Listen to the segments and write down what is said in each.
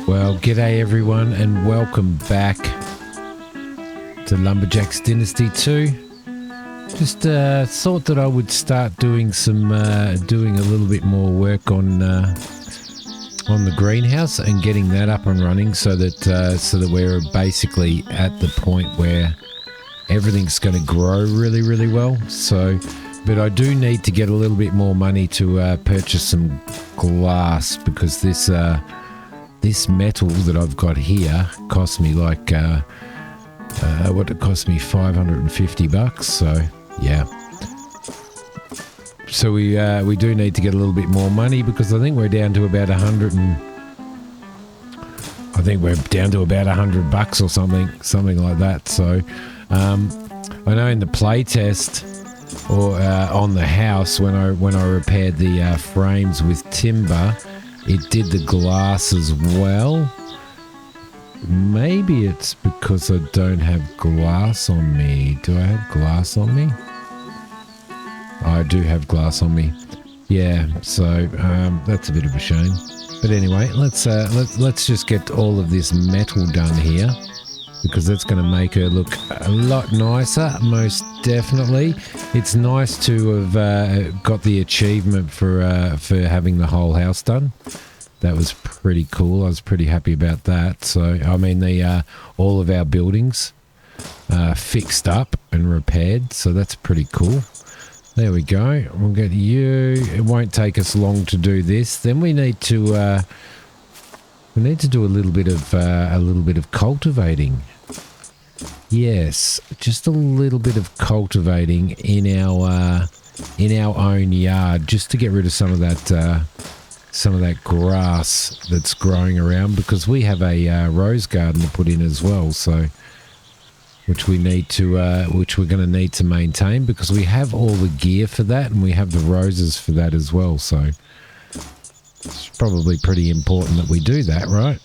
Well, g'day everyone and welcome back to Lumberjacks Dynasty 2. Just thought that I would start doing doing a little bit more work on the greenhouse and getting that up and running so that we're basically at the point where everything's going to grow really, really well. So, but I do need to get a little bit more money to purchase some glass because this metal that I've got here cost me like what it cost me, $550. So yeah, so we do need to get a little bit more money because I think we're down to about $100 or something like that. So I know in the play test or on the house when I repaired the frames with timber, it did the glass as well. Maybe it's because I don't have glass on me. Do I have glass on me? I do have glass on me. Yeah, so that's a bit of a shame. But anyway, let's just get all of this metal done here because that's going to make her look a lot nicer, most definitely. It's nice to have got the achievement for having the whole house done. That was pretty cool. I was pretty happy about that. So, I mean, all of our buildings fixed up and repaired. So that's pretty cool. There we go. We'll get you. It won't take us long to do this. Then we need to do a little bit of cultivating. Yes, just a little bit of cultivating in our own yard, just to get rid of some of that grass that's growing around, because we have a rose garden to put in as well, so which we're going to need to maintain because we have all the gear for that and we have the roses for that as well. So it's probably pretty important that we do that, right?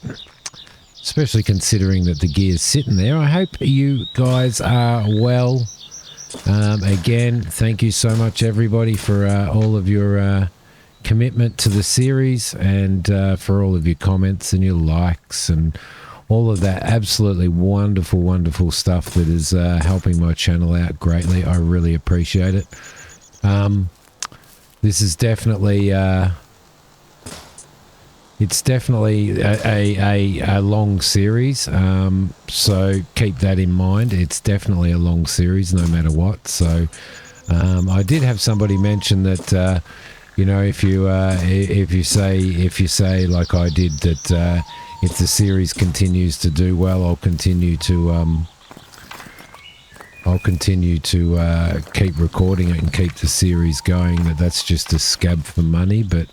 Especially considering that the gear's sitting there. I hope you guys are well. Again, thank you so much everybody for all of your commitment to the series and for all of your comments and your likes and all of that absolutely wonderful stuff that is helping my channel out greatly. I really appreciate it. This is definitely it's definitely a long series, so keep that in mind. It's definitely a long series no matter what. So I did have somebody mention that you know, if you say like I did that if the series continues to do well, I'll continue to keep recording it and keep the series going. That's just a scab for money, but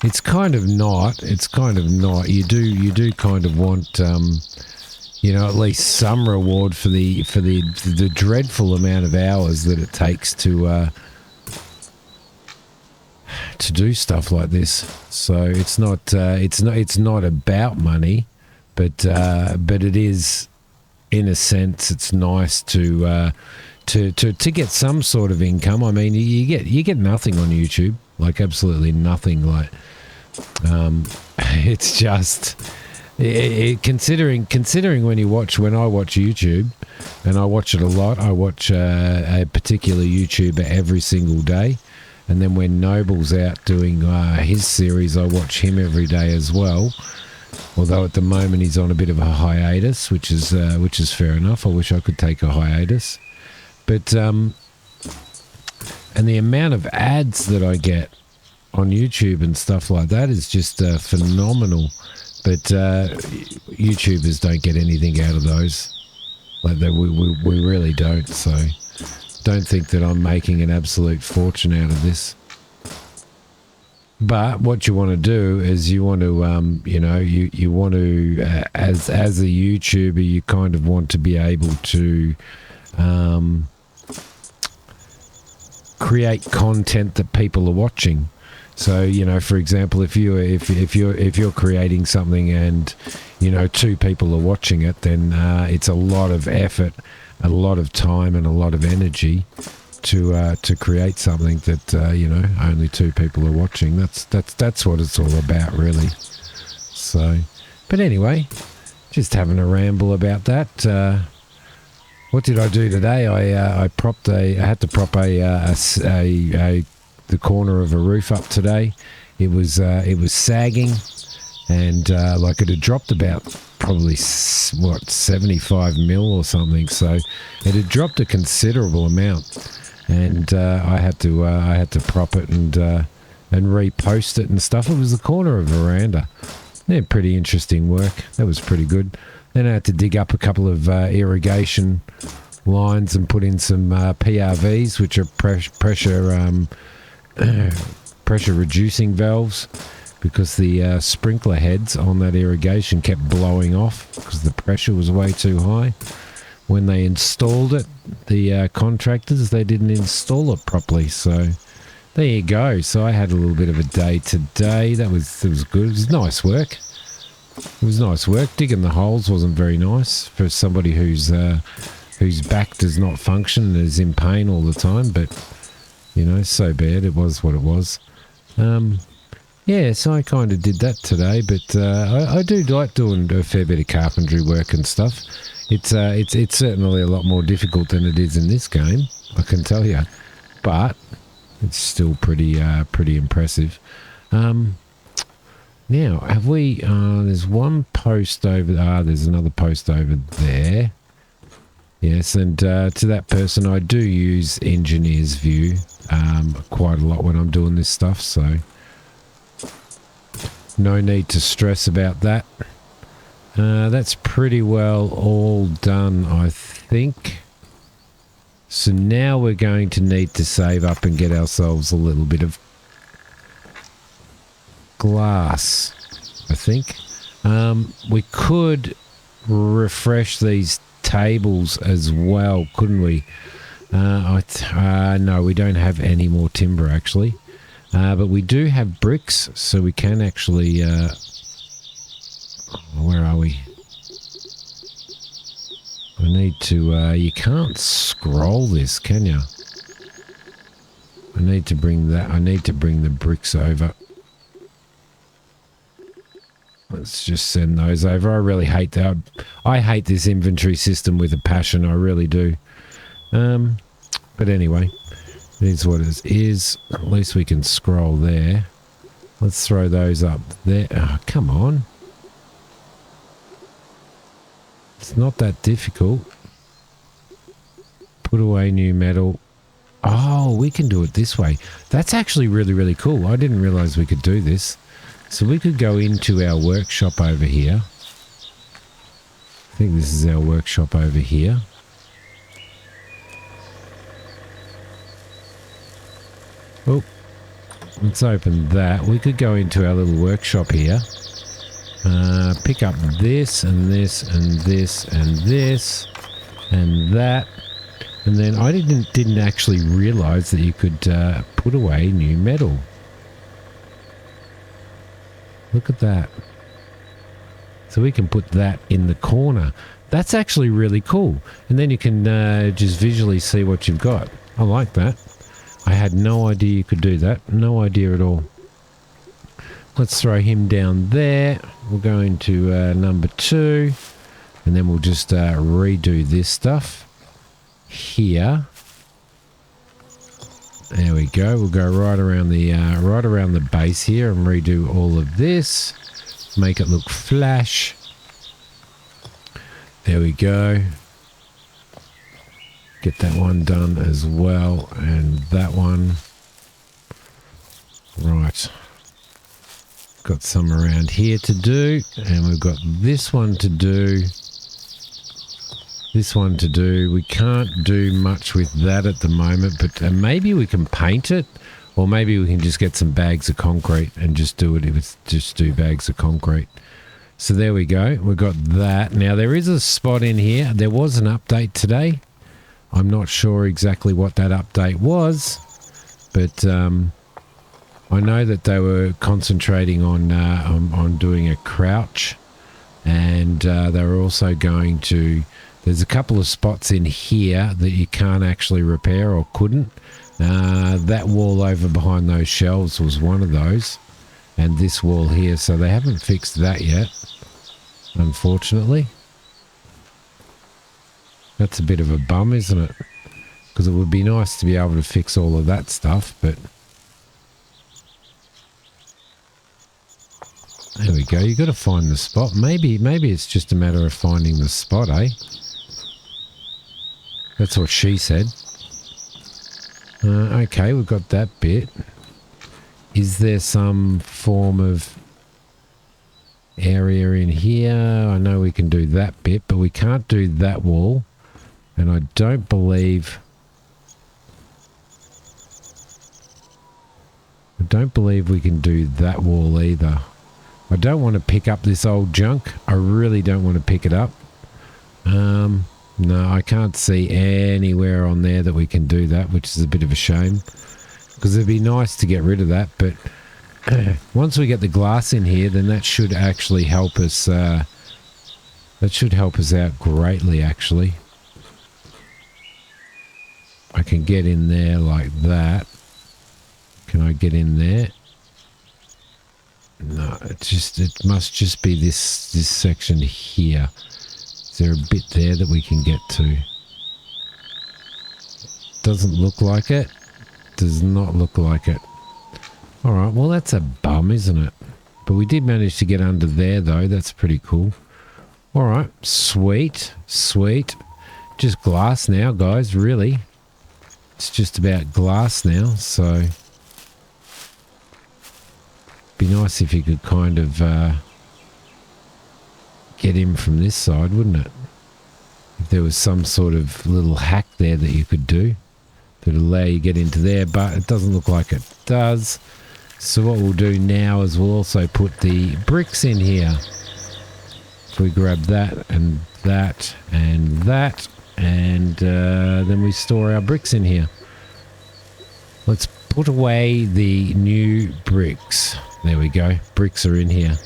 it's kind of not. You do kind of want you know, at least some reward for the dreadful amount of hours that it takes to do stuff like this. So it's not about money, but it is, in a sense, it's nice to get some sort of income. I mean, you get nothing on YouTube, like absolutely nothing. Like it's just considering when I watch YouTube, and I watch it a lot. I watch a particular YouTuber every single day. And then when Noble's out doing his series, I watch him every day as well. Although at the moment he's on a bit of a hiatus, which is fair enough. I wish I could take a hiatus. But and the amount of ads that I get on YouTube and stuff like that is just phenomenal. But YouTubers don't get anything out of those. Like we really don't. So don't think that I'm making an absolute fortune out of this. But what you want to do is you want to, you want to, as a YouTuber, you kind of want to be able to create content that people are watching. So, you know, for example, if you're creating something and, you know, 2 people are watching it, then it's a lot of effort, a lot of time, and a lot of energy to create something that you know, only 2 people are watching. That's what it's all about, really. So But anyway, just having a ramble about that. What did I do today? I had to prop the corner of a roof up today. It was sagging, and like it had dropped about probably 75 mil or something. So it had dropped a considerable amount, and I had to prop it and repost it and stuff. It was the corner of a veranda. Yeah, pretty interesting work. That was pretty good. Then I had to dig up a couple of irrigation lines and put in some PRVs, which are pressure reducing valves, because the sprinkler heads on that irrigation kept blowing off because the pressure was way too high. When they installed it, the contractors, they didn't install it properly. So there you go. So I had a little bit of a day today. It was good. It was nice work. It was nice work. Digging the holes wasn't very nice for somebody whose back does not function and is in pain all the time. But, you know, so bad. It was what it was. Yeah, so I kind of did that today. But I do like doing a fair bit of carpentry work and stuff. It's certainly a lot more difficult than it is in this game, I can tell you. But it's still pretty impressive. Now, have we... there's one post over... there's another post over there. Yes, and to that person, I do use Engineer's View quite a lot when I'm doing this stuff, so no need to stress about that. That's pretty well all done, I think. So now we're going to need to save up and get ourselves a little bit of glass, I think. We could refresh these tables as well, couldn't we? No, we don't have any more timber, actually. But we do have bricks, so we can actually... where are we? I need to... you can't scroll this, can you? I need to bring the bricks over. Let's just send those over. I really hate that. I hate this inventory system with a passion. I really do. But anyway, it is what it is. At least we can scroll there. Let's throw those up there. Oh, come on. It's not that difficult. Put away new metal. Oh, we can do it this way. That's actually really, really cool. I didn't realize we could do this. So we could go into our workshop over here. I think this is our workshop over here. Oh, let's open that. We could go into our little workshop here. Pick up this and this and this and this and that. And then I didn't actually realize that you could put away new metal. Look at that. So we can put that in the corner. That's actually really cool. And then you can just visually see what you've got. I like that. I had no idea you could do that. No idea at all. Let's throw him down there. We'll go into number 2. And then we'll just redo this stuff here. There we go. We'll go right around the base here and redo all of this. Make it look flash. There we go. Get that one done as well, and that one. Right. Got some around here to do, and we've got this one to do. This one to do. We can't do much with that at the moment, but maybe we can paint it, or maybe we can just get some bags of concrete and just do it. If it's just do bags of concrete. So there we go. We've got that. Now there is a spot in here. There was an update today. I'm not sure exactly what that update was, but I know that they were concentrating on doing a crouch, and they were also going to. There's a couple of spots in here that you can't actually repair or couldn't. That wall over behind those shelves was one of those. And this wall here. So they haven't fixed that yet. unfortunately. That's a bit of a bum, isn't it? Because it would be nice to be able to fix all of that stuff, but... There we go. You got to find the spot. Maybe it's just a matter of finding the spot, eh? That's what she said. Okay, we've got that bit. Is there some form of area in here? I know we can do that bit, but we can't do that wall. And I don't believe... we can do that wall either. I don't want to pick up this old junk. I really don't want to pick it up. No, I can't see anywhere on there that we can do that, which is a bit of a shame. Because it'd be nice to get rid of that, but once we get the glass in here, then that should actually help us. That should help us out greatly, actually. I can get in there like that. Can I get in there? No, it must just be this section here. Is there a bit there that we can get to? Doesn't look like it. Does not look like it. Alright, well that's a bum, isn't it? But we did manage to get under there though. That's pretty cool. Alright, sweet. Sweet. Just glass now, guys, really. It's just about glass now, so... Be nice if you could kind of get in from this side, wouldn't it? If there was some sort of little hack there that you could do that would allow you to get into there, but it doesn't look like it does. So what we'll do now is we'll also put the bricks in here. If we grab that and that and that, and then we store our bricks in here. Let's put away the new bricks. There we go. Bricks are in here.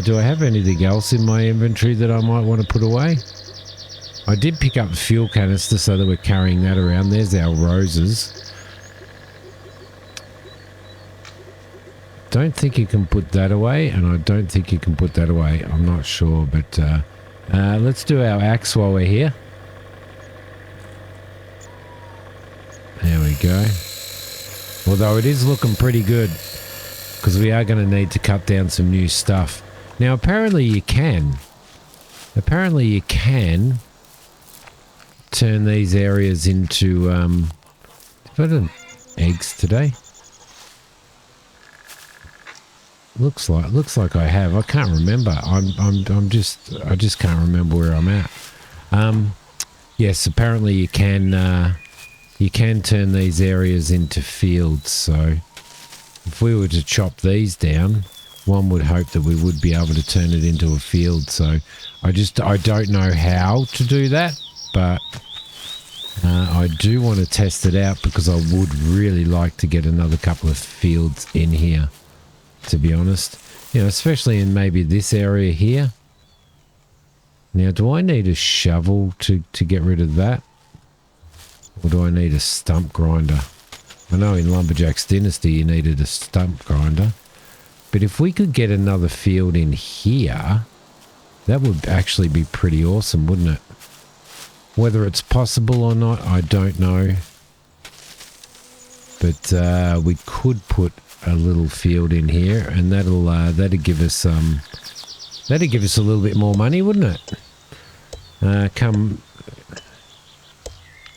Do I have anything else in my inventory that I might want to put away? I did pick up the fuel canister so that we're carrying that around. There's our roses. Don't think you can put that away, and I don't think you can put that away. I'm not sure, but let's do our axe while we're here. There we go. Although it is looking pretty good, because we are going to need to cut down some new stuff. Now, apparently you can. Apparently you can turn these areas into... have I done eggs today? Looks like I have. I can't remember. I just can't remember where I'm at. Yes, apparently you can turn these areas into fields, so if we were to chop these down, one would hope that we would be able to turn it into a field. So I don't know how to do that, but I do want to test it out because I would really like to get another couple of fields in here, to be honest. You know, especially in maybe this area here. Now, do I need a shovel to get rid of that? Or do I need a stump grinder? I know in Lumberjack's Dynasty you needed a stump grinder. But if we could get another field in here, that would actually be pretty awesome, wouldn't it? Whether it's possible or not, I don't know. But we could put a little field in here, and that'd give us a little bit more money, wouldn't it? Come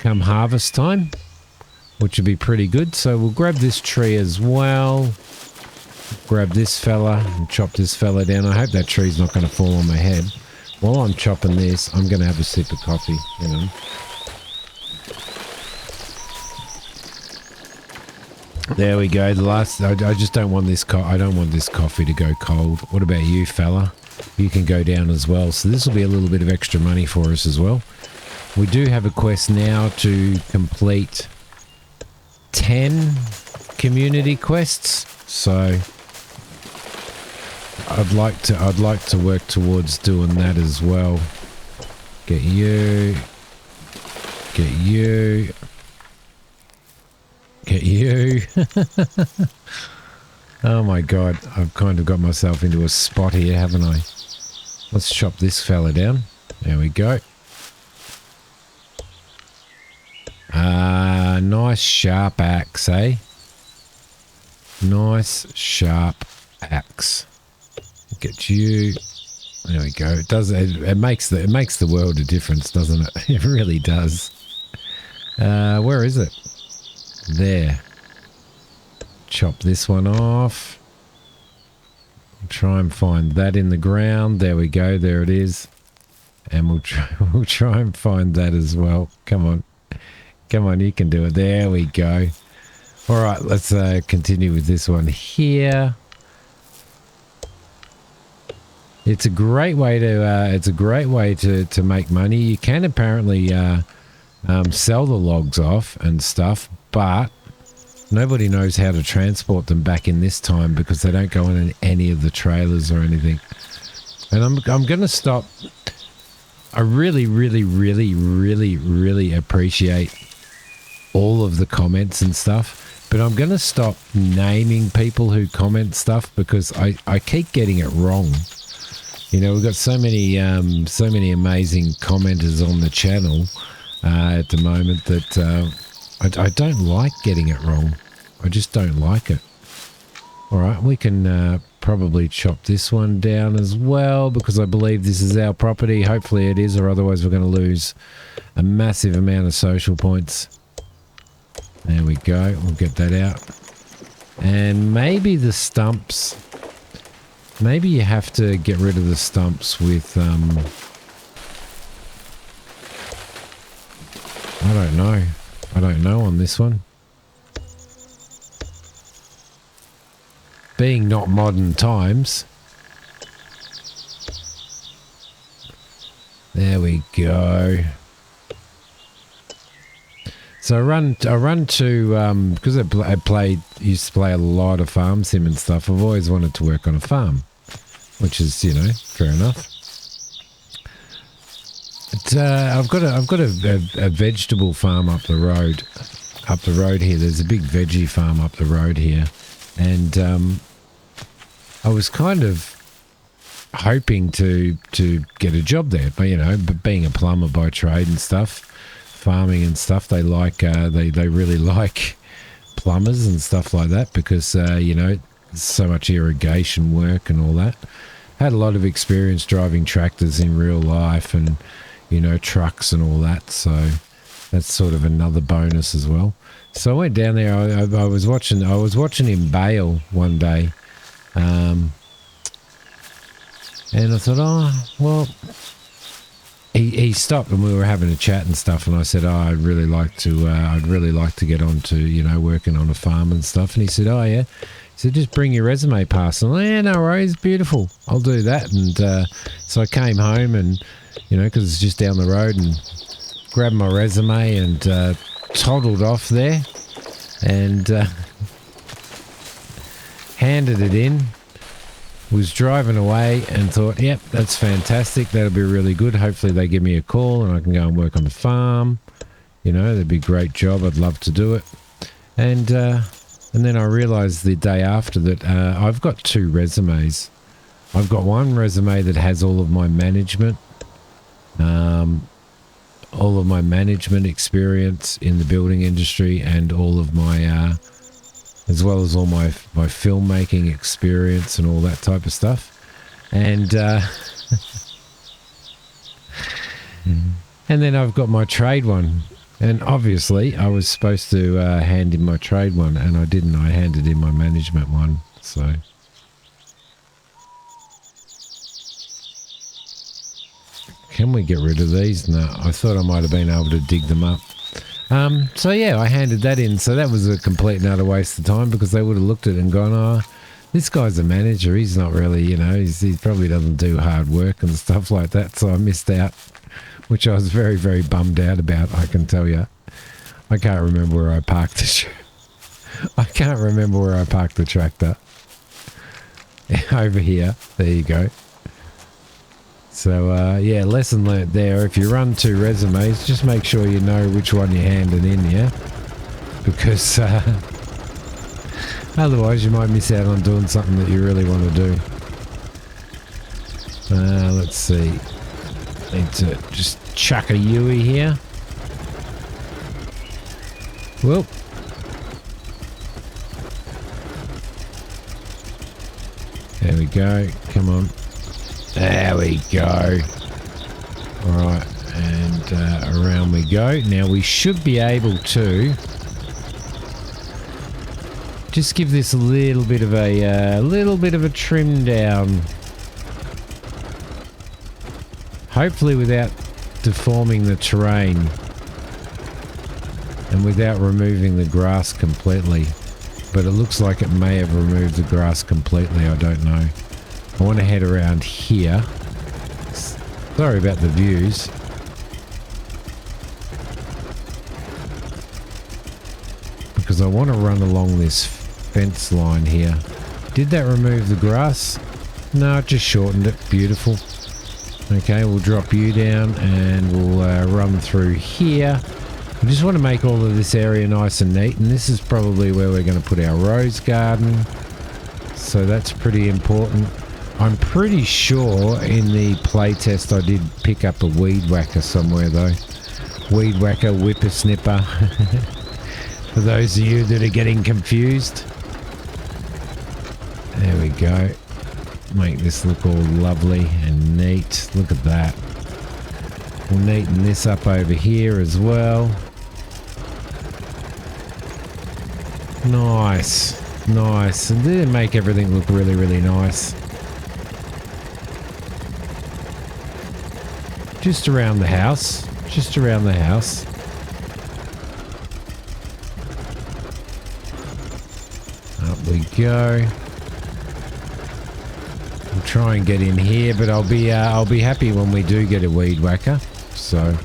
harvest time, which would be pretty good. So we'll grab this tree as well. Grab this fella and chop this fella down. I hope that tree's not going to fall on my head. While I'm chopping this, I'm going to have a sip of coffee, you know. There we go. The last, I just don't want this. I don't want this coffee to go cold. What about you, fella? You can go down as well. So this will be a little bit of extra money for us as well. We do have a quest now to complete 10 community quests. So I'd like to work towards doing that as well. Get you. Get you. Get you. Oh my god, I've kind of got myself into a spot here, haven't I? Let's chop this fella down. There we go. Nice sharp axe, eh? Nice sharp axe. Get you. There we go. It does. It makes the world a difference, doesn't it? It really does. Where is it? There. Chop this one off. Try and find that in the ground. There we go. There it is. And we'll try and find that as well. Come on. Come on, you can do it. There we go. All right, let's continue with this one here. It's a great way to make money. You can apparently sell the logs off and stuff, but nobody knows how to transport them back in this time because they don't go in any of the trailers or anything. And I'm going to stop. I really, really, really, really, really appreciate all of the comments and stuff, but I'm going to stop naming people who comment stuff because I keep getting it wrong. You know, we've got so many amazing commenters on the channel at the moment that I don't like getting it wrong. I just don't like it. All right, we can probably chop this one down as well because I believe this is our property. Hopefully it is, or otherwise we're going to lose a massive amount of social points. There we go. We'll get that out. And maybe the stumps. Maybe you have to get rid of the stumps with... I don't know. I don't know on this one. Being not modern times. There we go. So I run to because I used to play a lot of farm sim and stuff. I've always wanted to work on a farm, which is, you know, fair enough. But, I've got a vegetable farm up the road here. There's a big veggie farm up the road here, and I was kind of hoping to get a job there, but you know, being a plumber by trade and stuff. Farming and stuff, they like they really like plumbers and stuff like that because you know, so much irrigation work and all that. Had a lot of experience driving tractors in real life and, you know, trucks and all that, so that's sort of another bonus as well. So I went down there. I was watching him bale one day, and I thought, oh well. He stopped and we were having a chat and stuff, and I said, oh, I'd really like to get on to, you know, working on a farm and stuff. And he said, oh yeah. He said, just bring your resume past. And I'm like, yeah, no worries, beautiful, I'll do that. And so I came home and, you know, because it's just down the road, and grabbed my resume and toddled off there and handed it in. Was driving away and thought, yep, that's fantastic. That'll be really good. Hopefully they give me a call and I can go and work on the farm. You know, that'd be a great job. I'd love to do it. And then I realized the day after that I've got two resumes. I've got one resume that has all of my management, experience in the building industry, and all of my as well as all my filmmaking experience and all that type of stuff. And and then I've got my trade one. And obviously I was supposed to hand in my trade one, and I didn't. I handed in my management one. So can we get rid of these? No, I thought I might have been able to dig them up. So yeah, I handed that in. So that was a complete and utter waste of time because they would have looked at it and gone, oh, this guy's a manager. He's not really, you know, he probably doesn't do hard work and stuff like that. So I missed out, which I was very, very bummed out about, I can tell you. I can't remember where I parked the tractor. Over here. There you go. So, yeah, lesson learnt there. If you run two resumes, just make sure you know which one you're handing in, yeah? Because otherwise you might miss out on doing something that you really want to do. Let's Let's see. Need to just chuck a Yui here. Whoop. There we go. Come on. There we go. Alright, and around we go. Now we should be able to just give this a little bit of a trim down. Hopefully without deforming the terrain and without removing the grass completely. But it looks like it may have removed the grass completely. I don't know. I want to head around here. Sorry about the views. Because I want to run along this fence line here. Did that remove the grass? No, it just shortened it. Beautiful. Okay, we'll drop you down and we'll run through here. I just want to make all of this area nice and neat, and this is probably where we're going to put our rose garden. So that's pretty important. I'm pretty sure in the playtest I did pick up a weed whacker somewhere though. Weed whacker, whippersnipper. For those of you that are getting confused. There we go. Make this look all lovely and neat. Look at that. We'll neaten this up over here as well. Nice. Nice. And then make everything look really, really nice. Just around the house. Just around the house. Up we go. We'll try and get in here, but I'll be happy when we do get a weed whacker. So,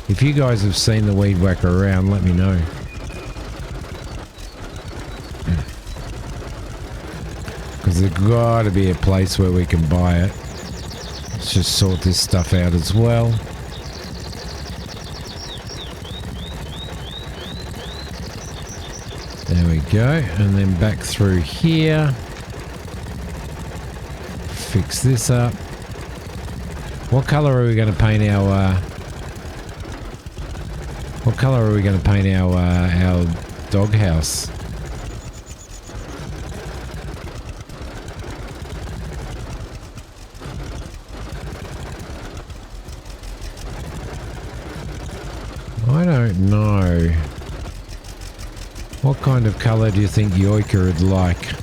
if you guys have seen the weed whacker around, let me know. Because there's got to be a place where we can buy it. Let's just sort this stuff out as well. There we go, and then back through here. Fix this up. What color are we going to paint our? What color are we going to paint our doghouse? I don't know. What kind of color do you think Yoika would like?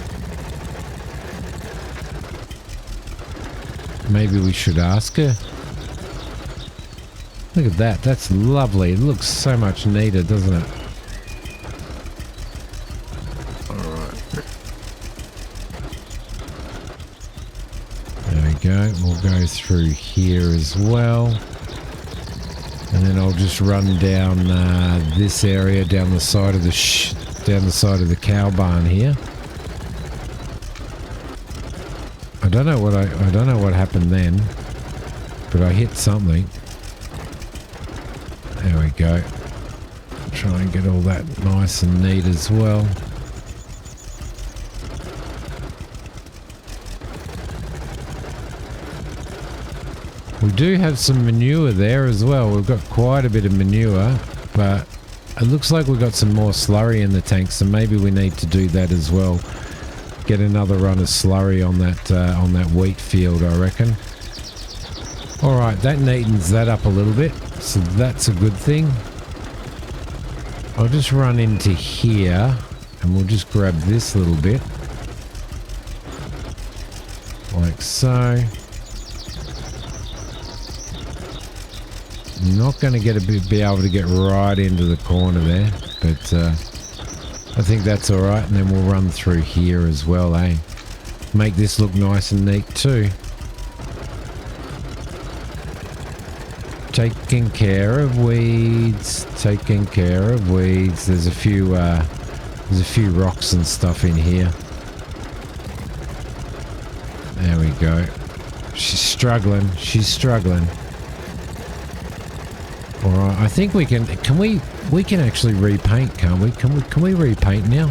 Maybe we should ask her. Look at that. That's lovely. It looks so much neater, doesn't it? Alright. There we go. We'll go through here as well. And then I'll just run down this area, down the side of the cow barn here. I don't know what happened then, but I hit something. There we go. Try and get all that nice and neat as well. We do have some manure there as well. We've got quite a bit of manure, but it looks like we've got some more slurry in the tank, so maybe we need to do that as well. Get another run of slurry on that wheat field, I reckon. Alright, that neatens that up a little bit, so that's a good thing. I'll just run into here, and we'll just grab this little bit. Like so. Not going to be able to get right into the corner there, but I think that's alright, and then we'll run through here as well, eh? Make this look nice and neat too. Taking care of weeds, taking care of weeds. There's a few rocks and stuff in here. There we go. She's struggling. She's struggling. Alright, I think we can actually repaint, can't we? Can we repaint now?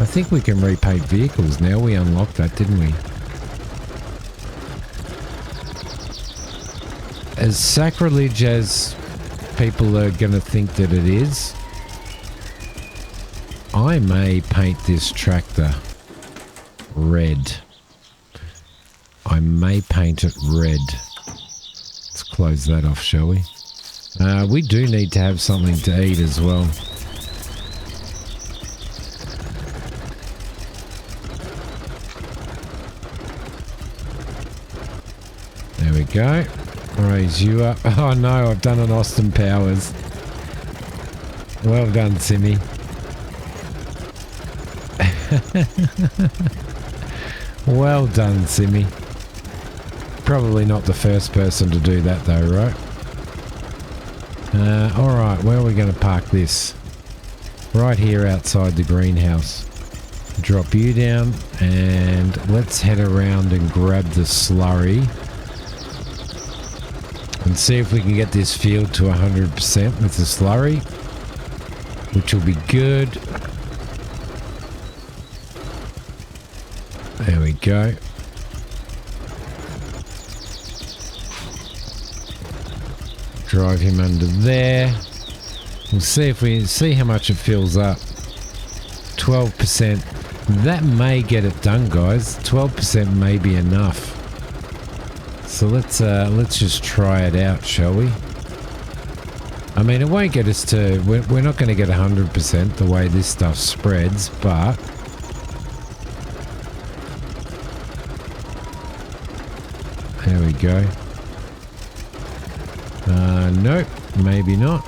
I think we can repaint vehicles now. We unlocked that, didn't we? as sacrilege as people are going to think that it is, I may paint this tractor red. I may paint it red. Let's close that off, shall we? We do need to have something to eat as well. There we go. Raise you up. Oh no, I've done an Austin Powers. Well done, Simmy. Well done, Simmy. Probably not the first person to do that though, right? Alright, where are we going to park this? Right here outside the greenhouse. Drop you down and let's head around and grab the slurry. And see if we can get this field to 100% with the slurry. Which will be good. There we go. Drive him under there. We'll see if we see how much it fills up. 12%. That may get it done, guys. 12% may be enough. So let's just try it out, shall we? I mean, it won't get us to... We're not going to get 100% the way this stuff spreads, but... There we go. Nope, maybe not.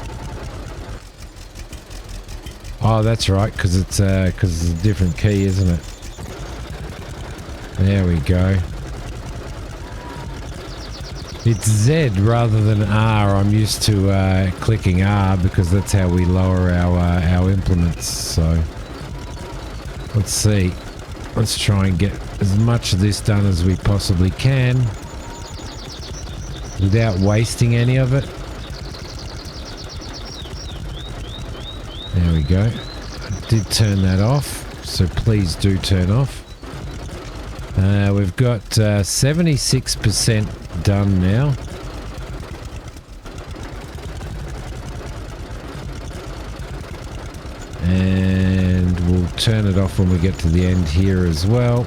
Oh, that's right, because it's a different key, isn't it? There we go. It's Z rather than R. I'm used to clicking R because that's how we lower our implements. So let's see. Let's try and get as much of this done as we possibly can without wasting any of it. There we go. I did turn that off, so please do turn off. We've got 76% done now. And we'll turn it off when we get to the end here as well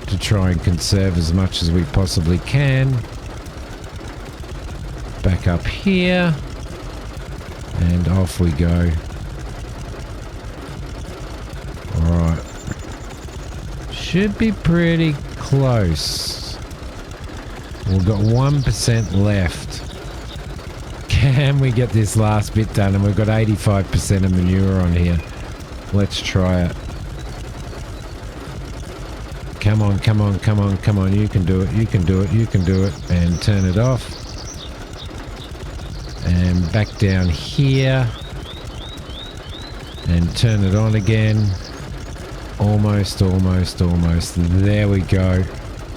to try and conserve as much as we possibly can. Back up here and off we go. Alright. Should be pretty close. We've got 1% left. Can we get this last bit done? And we've got 85% of manure on here. Let's try it. Come on, come on, come on, come on. You can do it, you can do it, you can do it. And turn it off. And back down here. And turn it on again. Almost, almost, almost. There we go.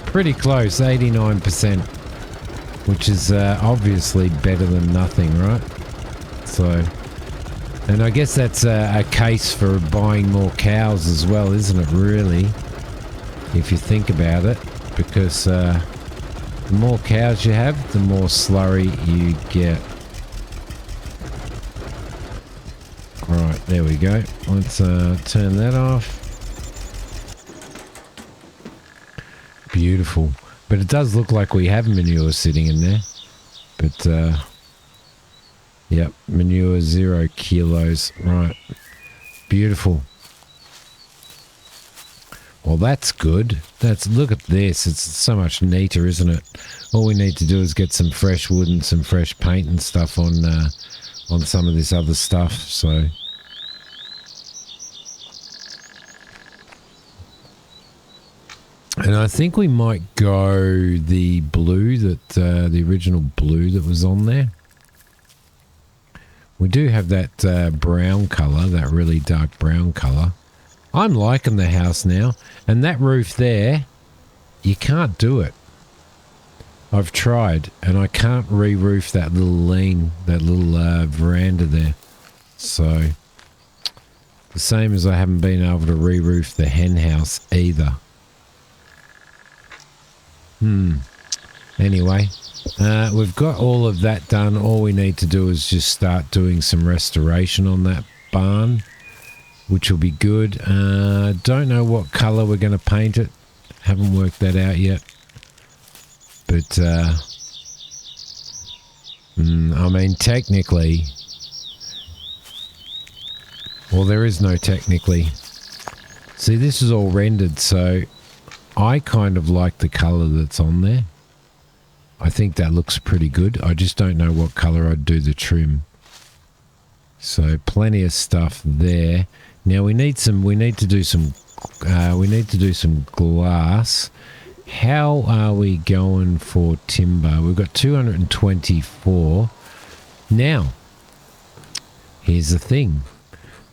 Pretty close, 89%. Which is obviously better than nothing, right? So, and I guess that's a case for buying more cows as well, isn't it, really? If you think about it. Because the more cows you have, the more slurry you get. Right, there we go. Let's turn that off. Beautiful. But it does look like we have manure sitting in there. But, yep, manure 0 kilos. Right. Beautiful. Well, that's good. Look at this. It's so much neater, isn't it? All we need to do is get some fresh wood and some fresh paint and stuff on some of this other stuff, so... And I think we might go the blue that the original blue that was on there. We do have that brown colour, that really dark brown colour. I'm liking the house now, and that roof there, you can't do it. I've tried, and I can't re-roof that little lean, that little veranda there. So, the same as I haven't been able to re-roof the hen house either. And Anyway, we've got all of that done. All we need to do is just start doing some restoration on that barn, which will be good. Don't know what colour we're going to paint it. Haven't worked that out yet. But, I mean, technically... Well, there is no technically. See, this is all rendered, so I kind of like the colour that's on there. I think that looks pretty good. I just don't know what colour I'd do the trim. So plenty of stuff there. Now we need to do some glass. How are we going for timber? We've got 224. Now, here's the thing.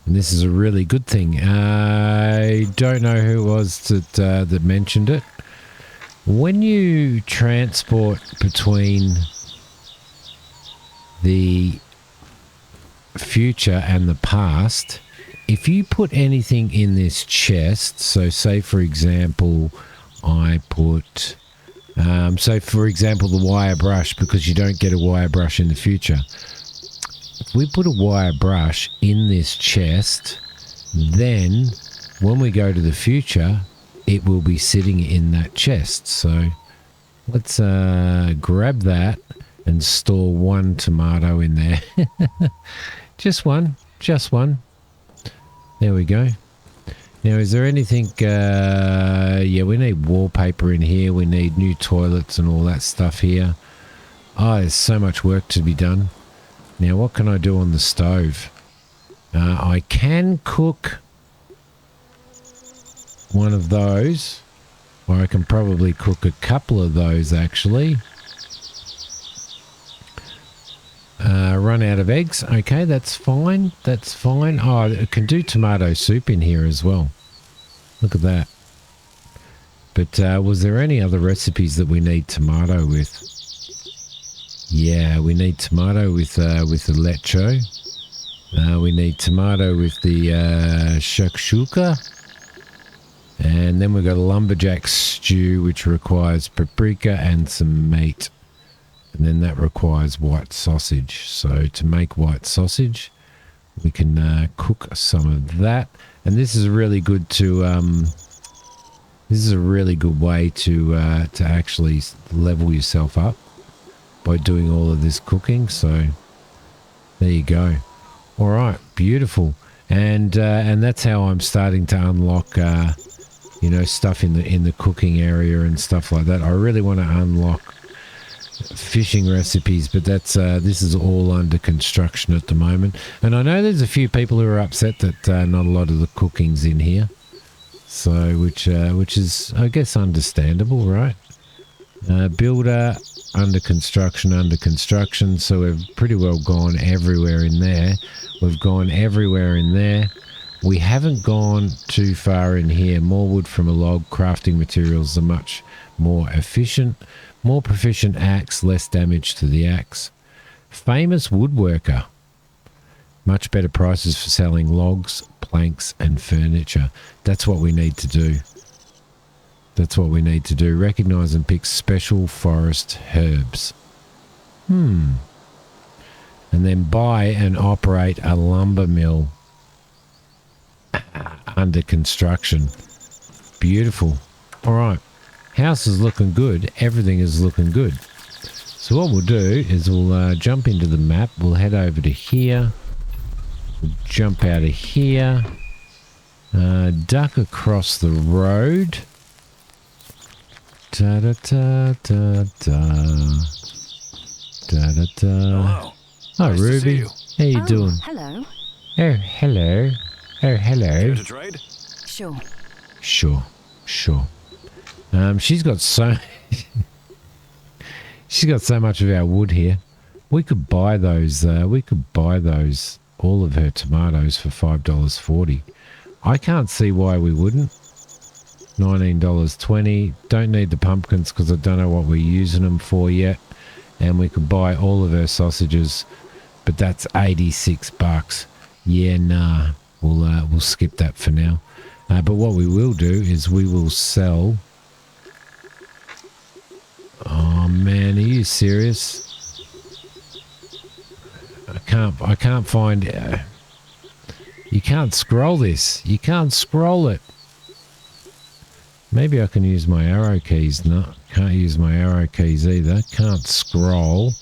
And this is a really good thing. I don't know who it was that mentioned it. When you transport between the future and the past, if you put anything in this chest, so say for example, I put, the wire brush, because you don't get a wire brush in the future. If we put a wire brush in this chest, then when we go to the future, it will be sitting in that chest. So let's grab that and store one tomato in there. just one. There we go. Now, is there anything... yeah, we need wallpaper in here. We need new toilets and all that stuff here. Oh, there's so much work to be done. Now, what can I do on the stove? I can cook one of those, or I can probably cook a couple of those, actually. Run out of eggs. Okay, that's fine. That's fine. Oh, I can do tomato soup in here as well. Look at that. But was there any other recipes that we need tomato with? Yeah, we need tomato with the lecho. We need tomato with the shakshuka. And then we've got a lumberjack stew, which requires paprika and some meat. And then that requires white sausage. So to make white sausage, we can cook some of that. And this is really good to... this is a really good way to actually level yourself up by doing all of this cooking. So there you go. All right, beautiful. And that's how I'm starting to unlock... you know, stuff in the cooking area and stuff like that. I really want to unlock fishing recipes, but that's this is all under construction at the moment. And I know there's a few people who are upset that not a lot of the cooking's in here. So, which is, I guess, understandable, right? Builder, under construction. So we've pretty well gone everywhere in there. We've gone everywhere in there. We haven't gone too far in here. More wood from a log. Crafting materials are much more efficient. More proficient axe, less damage to the axe. Famous woodworker. Much better prices for selling logs, planks and furniture. That's what we need to do. That's what we need to do. Recognize and pick special forest herbs. And then buy and operate a lumber mill. Under construction. Beautiful. All right. House is looking good. Everything is looking good. So what we'll do is we'll jump into the map. We'll head over to here. We'll jump out of here. Duck across the road. Da da da da da. Da da da. Hello. Hi, Nice to Ruby. see you. How you doing? Hello. Oh, hello. Oh, hello. Care to trade? Sure. Sure. She's got so she's got so much of our wood here. We could buy those. All of her tomatoes for $5.40. I can't see why we wouldn't. $19.20. Don't need the pumpkins because I don't know what we're using them for yet. And we could buy all of her sausages, but that's $86. Yeah, nah. We'll skip that for now. But what we will do is we will sell Oh man, are you serious? I can't find... you can't scroll this. You can't scroll it. Maybe I can use my arrow keys. No, can't use my arrow keys either. Can't scroll.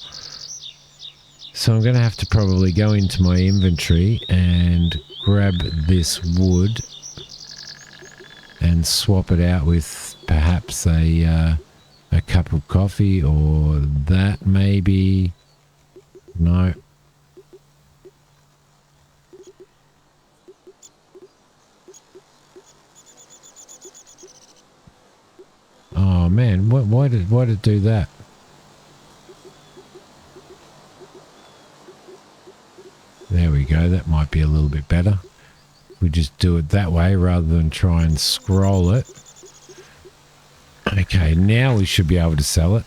So I'm going to have to probably go into my inventory and grab this wood and swap it out with perhaps a cup of coffee or that maybe. No. Oh man, why did it do that? There we go, that might be a little bit better. We just do it that way rather than try and scroll it. Okay, now we should be able to sell it.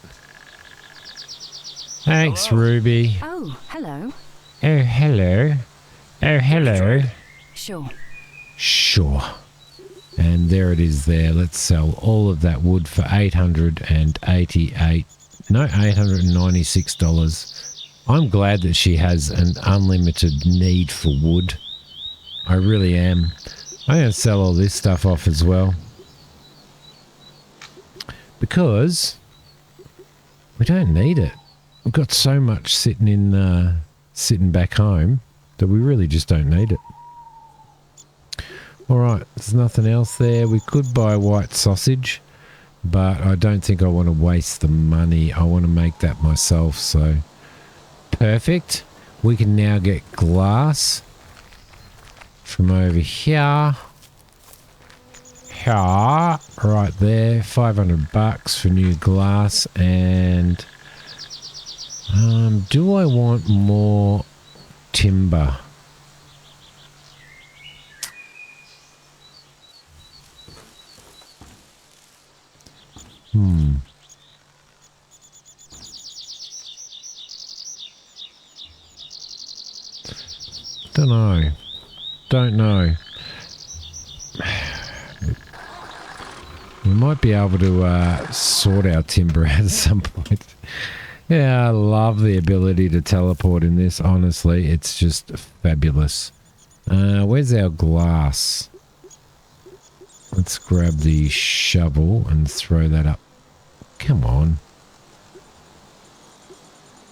Thanks, Hello. Ruby. Oh, hello. Oh, hello. Oh, hello. Sure. Sure. And there it is there. Let's sell all of that wood for $896. I'm glad that she has an unlimited need for wood. I really am. I'm going to sell all this stuff off as well. Because we don't need it. We've got so much sitting back home that we really just don't need it. Alright, there's nothing else there. We could buy white sausage, but I don't think I want to waste the money. I want to make that myself, so perfect. We can now get glass from over here. Here, right there, $500 for new glass. And do I want more timber? Don't know. We might be able to sort our timber out at some point. Yeah, I love the ability to teleport in this. Honestly, it's just fabulous. Where's our glass? Let's grab the shovel and throw that up. Come on.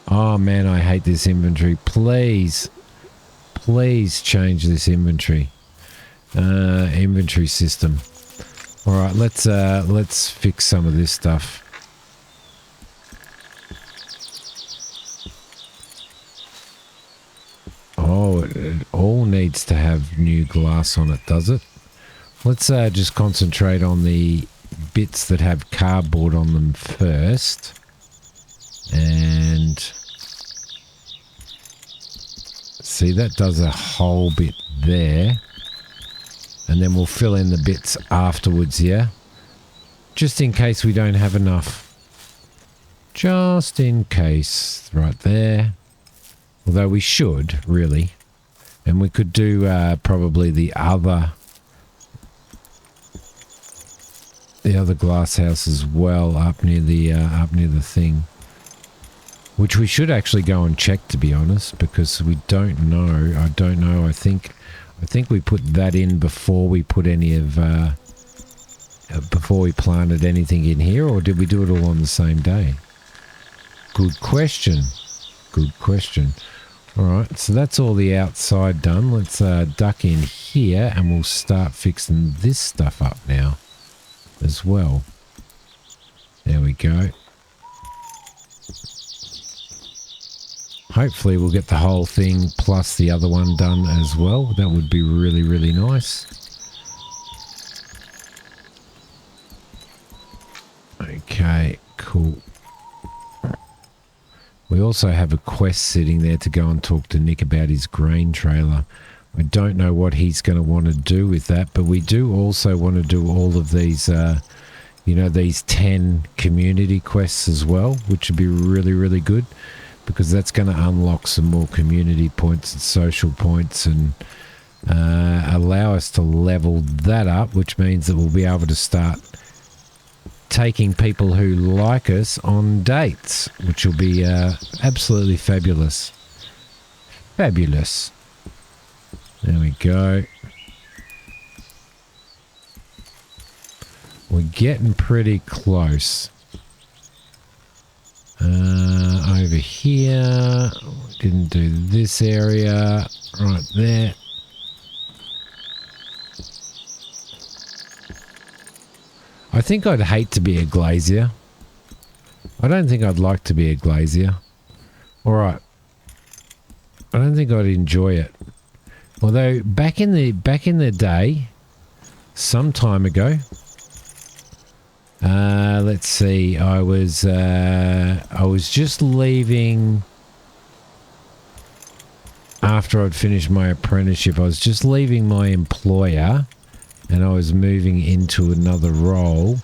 Oh man, I hate this inventory. Please change this inventory system. All right, let's fix some of this stuff. Oh, it all needs to have new glass on it, does it? Let's just concentrate on the bits that have cardboard on them first. And see, that does a whole bit there. And then we'll fill in the bits afterwards, yeah? Just in case we don't have enough. Just in case. Right there. Although we should, really. And we could do probably the other glass house as well up near the thing. Which we should actually go and check, to be honest, because we don't know. I don't know. I think we put that in before we put any of before we planted anything in here, or did we do it all on the same day? Good question. Good question. All right, so that's all the outside done. Let's duck in here and we'll start fixing this stuff up now as well. There we go. Hopefully we'll get the whole thing plus the other one done as well. That would be really, really nice. Okay, cool. We also have a quest sitting there to go and talk to Nick about his grain trailer. I don't know what he's going to want to do with that, but we do also want to do all of these, these 10 community quests as well, which would be really, really good, because that's going to unlock some more community points and social points and allow us to level that up, which means that we'll be able to start taking people who like us on dates, which will be absolutely fabulous. Fabulous. There we go. We're getting pretty close. Over here. Didn't do this area. Right there. I think I'd hate to be a glazier. I don't think I'd like to be a glazier. Alright. I don't think I'd enjoy it. Although back in the day, some time ago, let's see, I was just leaving after I'd finished my apprenticeship. I was just leaving my employer and I was moving into another role,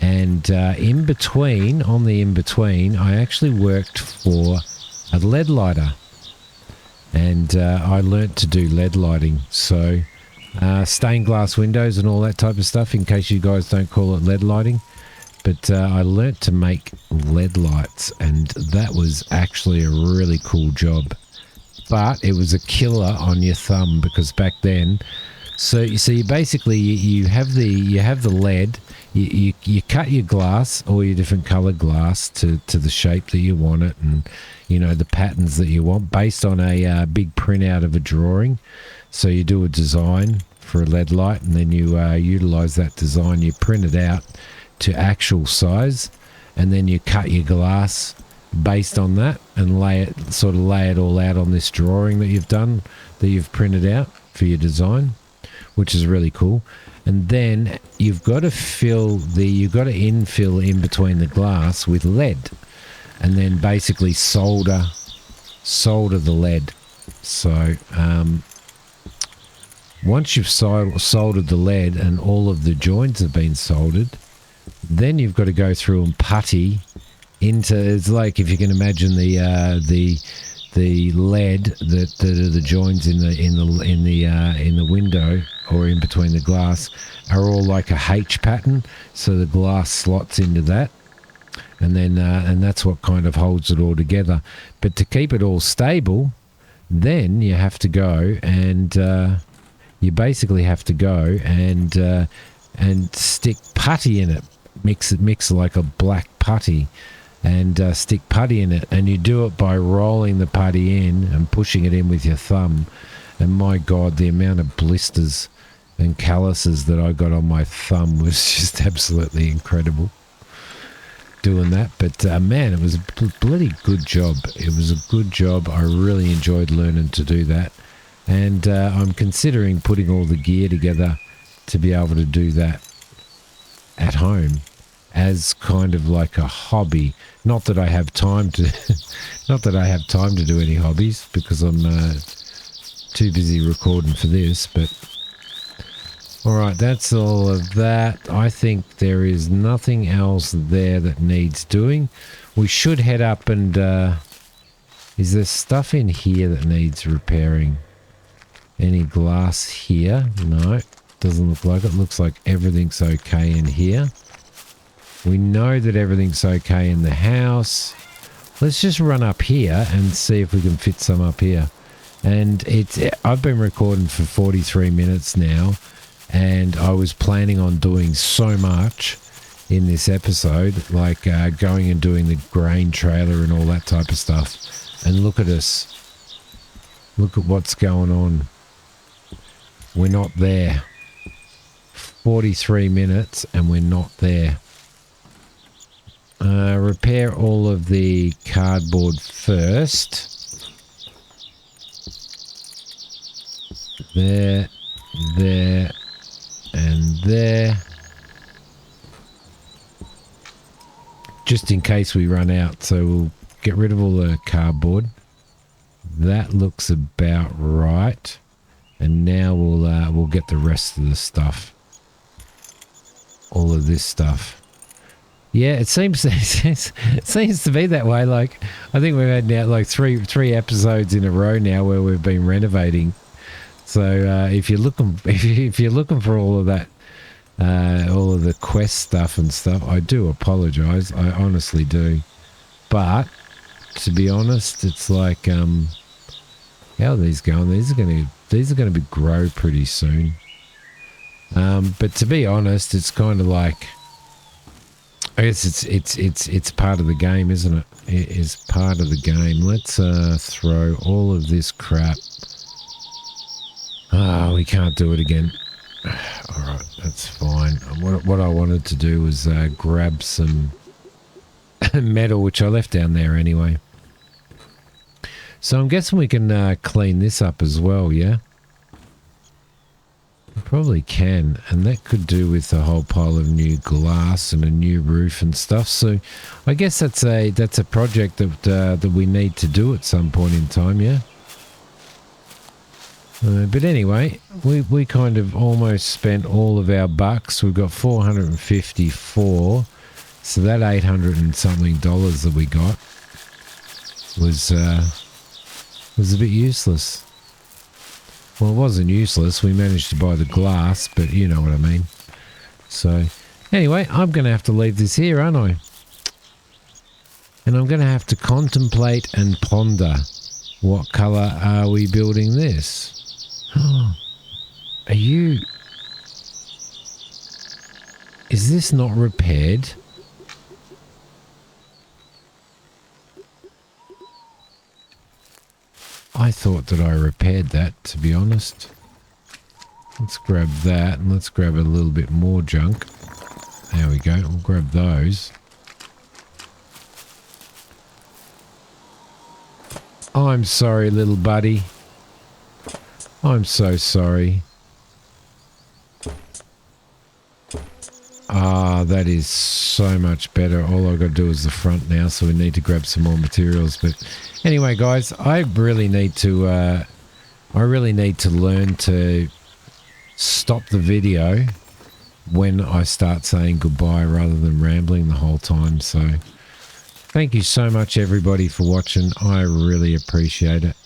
and in between, I actually worked for a lead lighter, and I learnt to do lead lighting. So stained glass windows and all that type of stuff, in case you guys don't call it lead lighting. But I learnt to make lead lights, and that was actually a really cool job. But it was a killer on your thumb, because back then, so you basically you have the lead, you cut your glass, all your different colored glass to the shape that you want it, and you know the patterns that you want based on a big printout of a drawing. So you do a design for a lead light, and then you utilize that design, you print it out to actual size, and then you cut your glass based on that and lay it all out on this drawing that you've printed out for your design, which is really cool. And then you've got to infill in between the glass with lead, and then basically solder the lead. So once you've soldered the lead and all of the joints have been soldered, then you've got to go through and putty into, it's like, if you can imagine the lead that are the joints in the window or in between the glass are all like a H pattern, so the glass slots into that, and then and that's what kind of holds it all together. But to keep it all stable, then you have to go and you basically have to go and stick putty in it, mix like a black putty, and stick putty in it, and you do it by rolling the putty in and pushing it in with your thumb. And my God, the amount of blisters and calluses that I got on my thumb was just absolutely incredible doing that. But man, it was a bloody good job. It was a good job. I really enjoyed learning to do that, and I'm considering putting all the gear together to be able to do that at home as kind of like a hobby. Not that I have time to do any hobbies, because I'm too busy recording for this. But all right, that's all of that. I think there is nothing else there that needs doing. We should head up and is there stuff in here that needs repairing? Any glass here? No, doesn't look like it. Looks like everything's okay in here. We know that everything's okay in the house. Let's just run up here and see if we can fit some up here. And I've been recording for 43 minutes now, and I was planning on doing so much in this episode, like going and doing the grain trailer and all that type of stuff. And look at us. Look at what's going on. We're not there. 43 minutes and we're not there. Repair all of the cardboard first. There, and there. Just in case we run out, so we'll get rid of all the cardboard. That looks about right. And now we'll get the rest of the stuff. All of this stuff. Yeah, it seems to be that way. Like, I think we've had now like three episodes in a row now where we've been renovating. So if you're looking for all of that all of the quest stuff and stuff. I do apologize. I honestly do. But to be honest, it's like, how are these going? These are going to be grow pretty soon. But to be honest, it's kind of like, I guess it's part of the game, isn't it? It is part of the game. Let's throw all of this crap. Ah, we can't do it again. All right, that's fine. What I wanted to do was grab some metal, which I left down there anyway. So I'm guessing we can clean this up as well, yeah? We probably can, and that could do with a whole pile of new glass and a new roof and stuff. So I guess that's a project that we need to do at some point in time, yeah? But anyway, we kind of almost spent all of our bucks. We've got 454. So that $800 and something that we got was a bit useless. Well, it wasn't useless. We managed to buy the glass, but you know what I mean. So anyway, I'm going to have to leave this here, aren't I? And I'm going to have to contemplate and ponder. What colour are we building this? Are you... Is this not repaired? I thought that I repaired that, to be honest. Let's grab that, and let's grab a little bit more junk. There we go. We'll grab those. I'm sorry, little buddy. I'm so sorry. Ah, that is so much better. All I've got to do is the front now, so we need to grab some more materials. But anyway, guys, I really need to learn to stop the video when I start saying goodbye rather than rambling the whole time. So thank you so much, everybody, for watching. I really appreciate it.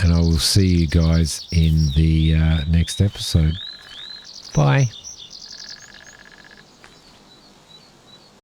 And I will see you guys in the next episode. Bye.